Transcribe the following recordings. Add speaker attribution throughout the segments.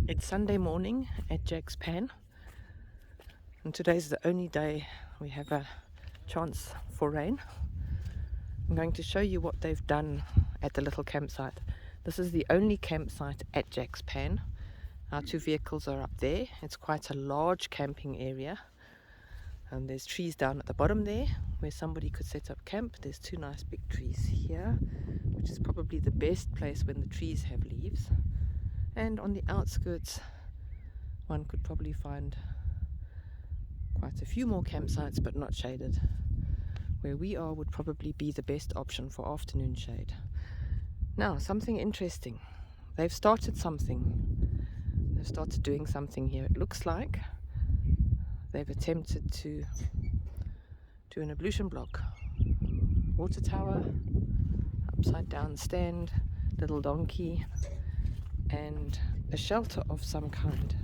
Speaker 1: It's Sunday morning at Jack's Pan, and today's the only day we have a chance for rain. I'm going to show you what they've done at the little campsite. This is the only campsite at Jack's Pan. Our two vehicles are up there. It's quite a large camping area, and there's trees down at the bottom there where somebody could set up camp. There's two nice big trees here, which is probably the best place when the trees have leaves. And on the outskirts, one could probably find quite a few more campsites, but not shaded. Where we are would probably be the best option for afternoon shade. Now, something interesting. They've started something. They've started doing something here. It looks like they've attempted to do an ablution block. Water tower, upside down stand, little donkey, and a shelter of some kind.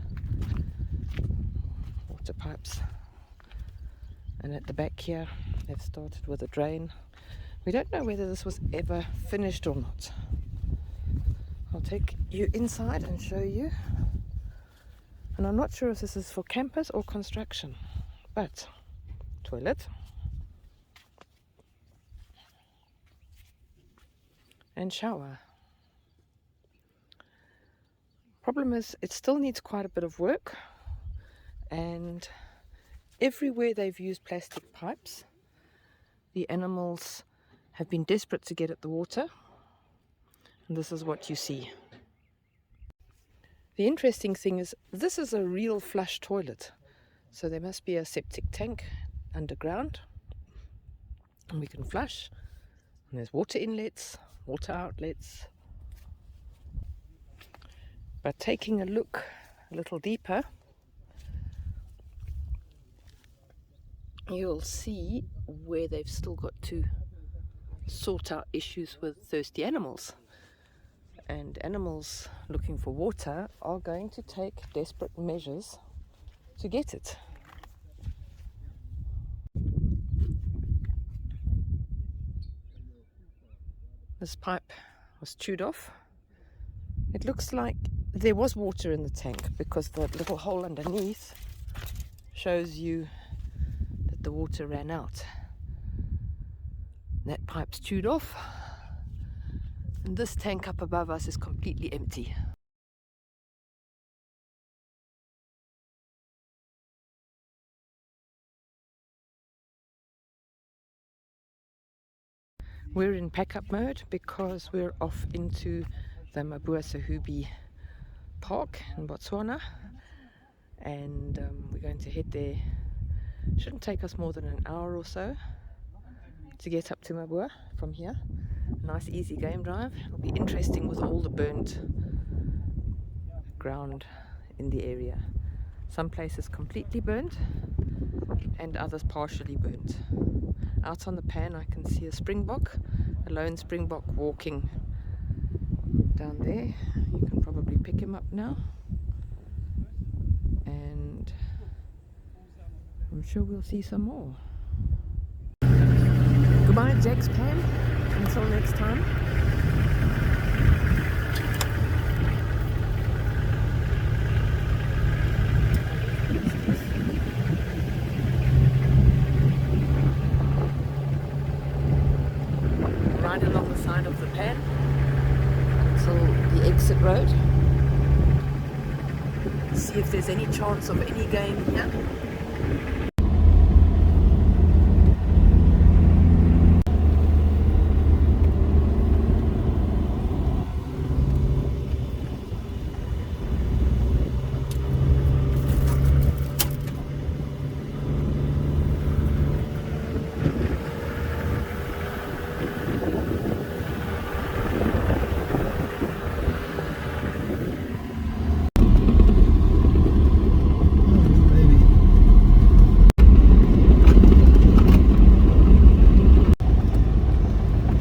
Speaker 1: Water pipes. And at the back here, they've started with a drain. We don't know whether this was ever finished or not. I'll take you inside and show you. And I'm not sure if this is for campers or construction, but toilet and shower. Problem is, it still needs quite a bit of work, and everywhere they've used plastic pipes, the animals have been desperate to get at the water, and this is what you see. The interesting thing is, this is a real flush toilet, so there must be a septic tank underground, and we can flush, and there's water inlets, water outlets. But taking a look a little deeper, you'll see where they've still got to sort out issues with thirsty animals. And animals looking for water are going to take desperate measures to get it. This pipe was chewed off. It looks like there was water in the tank because the little hole underneath shows you that the water ran out. That pipe's chewed off, and this tank up above us is completely empty. We're in pack-up mode because we're off into the Mabuasehube park in Botswana, and we're going to head there. Shouldn't take us more than an hour or so to get up to Mabua from here. Nice easy game drive. It'll be interesting with all the burnt ground in the area. Some places completely burnt and others partially burnt. Out on the pan I can see a springbok, a lone springbok walking down there. You can probably pick him up now, and I'm sure we'll see some more. Goodbye, Jack's Pan. Until next time. Right along the side of the pan until the exit road. See if there's any chance of any game here.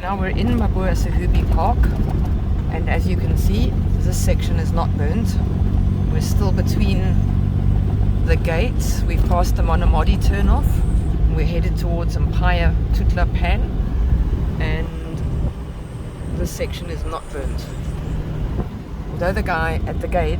Speaker 1: Now we're in Mabuasehube Park, and as you can see, this section is not burnt. We're still between the gates. We've passed the Monomodi turnoff. We're headed towards Mpaya Tutla Pan, and this section is not burnt. Although the guy at the gate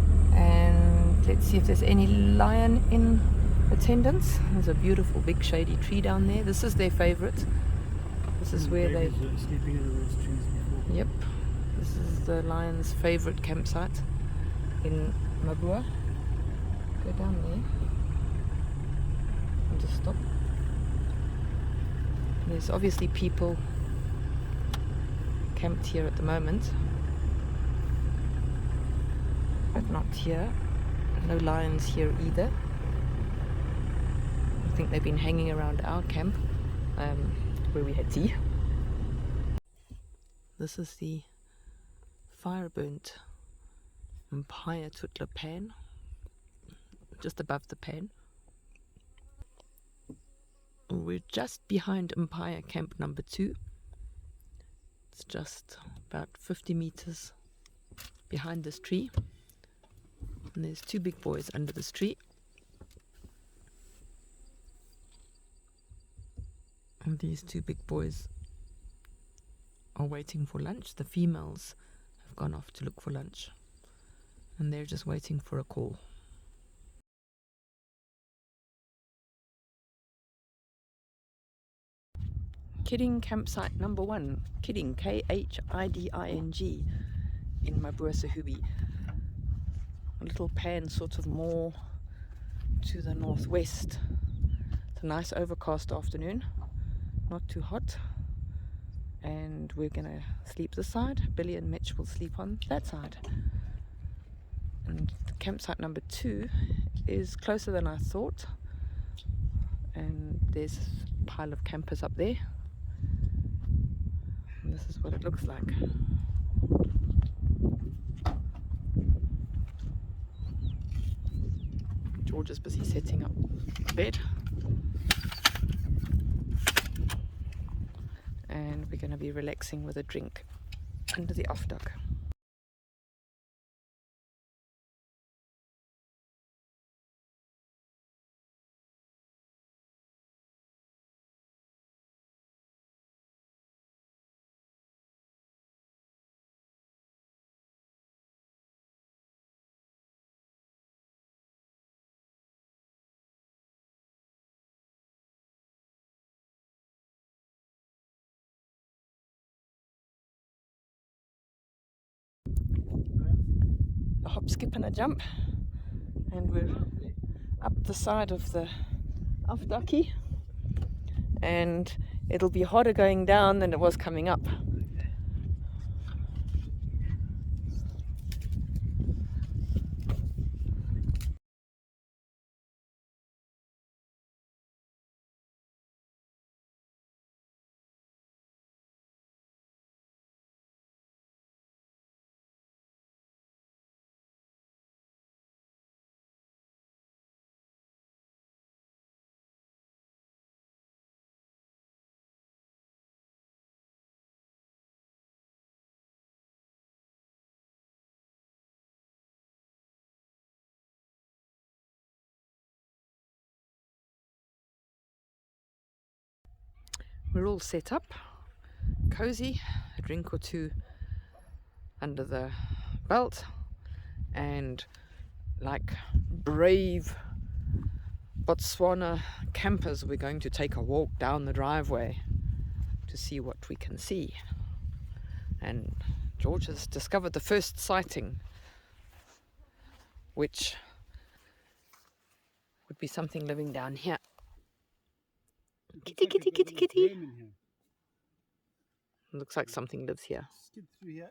Speaker 1: Let's see if there's any lion in attendance. There's a beautiful big shady tree down there. This is their favorite. This is where they
Speaker 2: sleeping under those trees before.
Speaker 1: Yep, this is the lion's favorite campsite in Mabua. Go down there and just stop. There's obviously people camped here at the moment, but not here. No lions here either. I think they've been hanging around our camp where we had tea. This is the fire burnt Mpaya pan, just above the pan. We're just behind Mpaya camp number 2. It's just about 50 meters behind this tree. And there's 2 big boys under this tree. And these 2 big boys are waiting for lunch. The females have gone off to look for lunch. And they're just waiting for a call. Khiding campsite number 1. Khiding, Khiding, in Mabuasehube. A little pan sort of more to the northwest. It's a nice overcast afternoon, not too hot, and we're gonna sleep this side. Billy and Mitch will sleep on that side. And the campsite number 2 is closer than I thought, and there's a pile of campers up there. And this is what it looks like. George is busy setting up a bed, and we're going to be relaxing with a drink under the afdak. A hop, skip and a jump, and we're up the side of the afdaki, and it'll be harder going down than it was coming up. We're all set up, cozy, a drink or 2 under the belt, and like brave Botswana campers, we're going to take a walk down the driveway to see what we can see. And George has discovered the first sighting, which would be something living down here. Kitty, kitty, kitty, kitty. Looks like something lives here.
Speaker 2: Skip through here,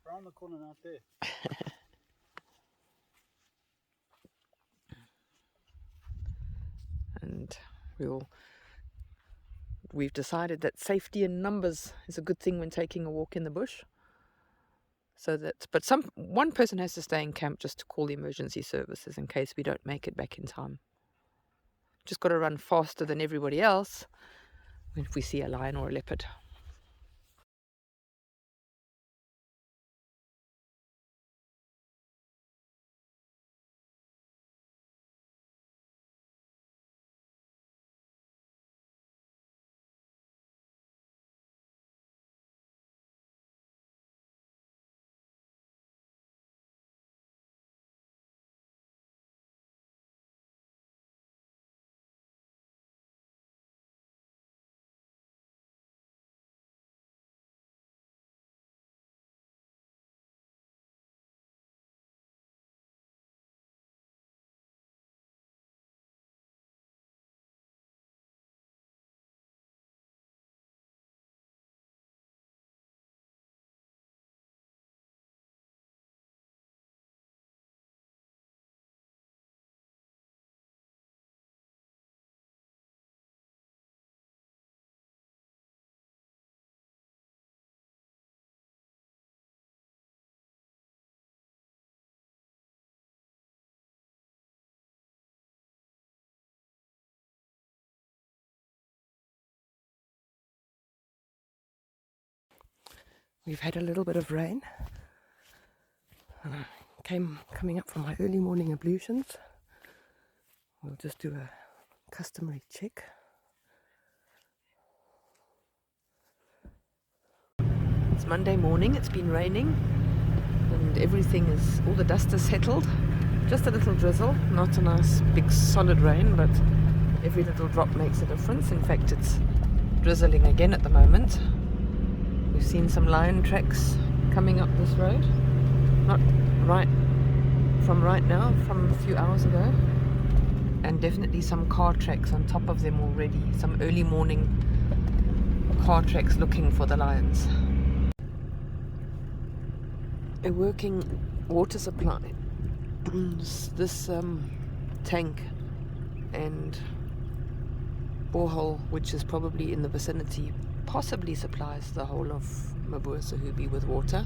Speaker 2: around the corner and out there.
Speaker 1: And we've decided that safety in numbers is a good thing when taking a walk in the bush. So that, but one person has to stay in camp just to call the emergency services in case we don't make it back in time. Just got to run faster than everybody else if we see a lion or a leopard. We've had a little bit of rain. Coming up from my early morning ablutions. We'll just do a customary check. It's Monday morning, it's been raining, and all the dust has settled. Just a little drizzle, not a nice big solid rain, but every little drop makes a difference. In fact, it's drizzling again at the moment. We've seen some lion tracks coming up this road. Not right now, from a few hours ago. And definitely some car tracks on top of them already. Some early morning car tracks looking for the lions. A working water supply. This tank and borehole, which is probably in the vicinity, possibly supplies the whole of Mabuasehube with water,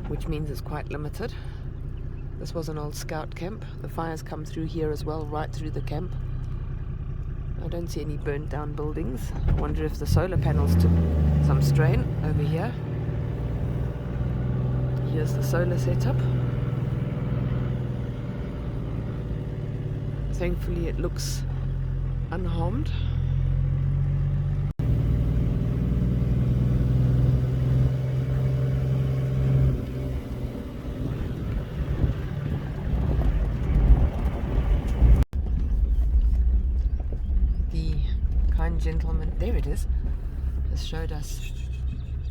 Speaker 1: which means it's quite limited. This was an old scout camp. The fire's come through here as well, right through the camp. I don't see any burnt down buildings. I wonder if the solar panels took some strain over here. Here's the solar setup. Thankfully it looks unharmed. The kind gentleman, there it is, has showed us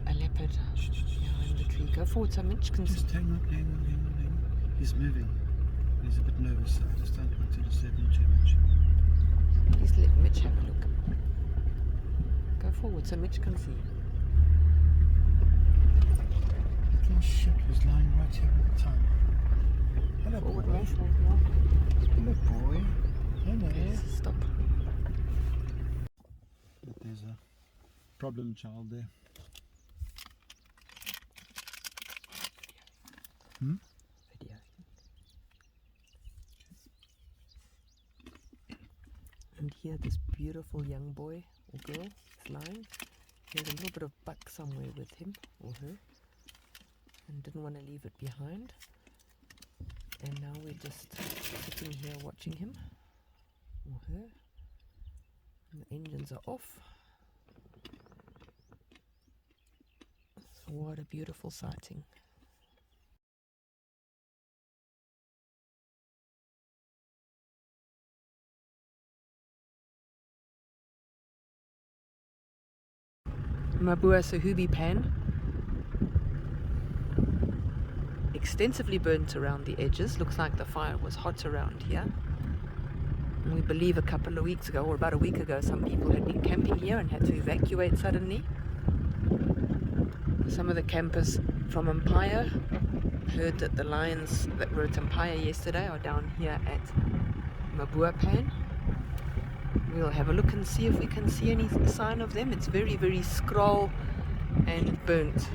Speaker 1: a leopard behind the tree. Go forward so Mitch can see.
Speaker 2: Just hang on. He's moving. He's a bit nervous. I just don't want to disturb him too much.
Speaker 1: Please let Mitch have a look. Go forward so Mitch can see.
Speaker 2: Little shit was lying right here at the time. Hello,
Speaker 1: Forward,
Speaker 2: boy.
Speaker 1: more.
Speaker 2: Hello, boy. Hello.
Speaker 1: Please stop.
Speaker 2: But there's a problem child there.
Speaker 1: Video. And here this beautiful young boy or girl is lying. He has a little bit of buck somewhere with him or her, and didn't want to leave it behind. And now we're just sitting here watching him or her. And the engines are off. What a beautiful sighting. Mabuasehube pan, extensively burnt around the edges. Looks like the fire was hot around here. And we believe a couple of weeks ago, or about a week ago, some people had been camping here and had to evacuate suddenly. Some of the campers from Mpaya heard that the lions that were at Mpaya yesterday are down here at Mabua pan. We'll have a look and see if we can see any sign of them. It's very, very scroll and burnt.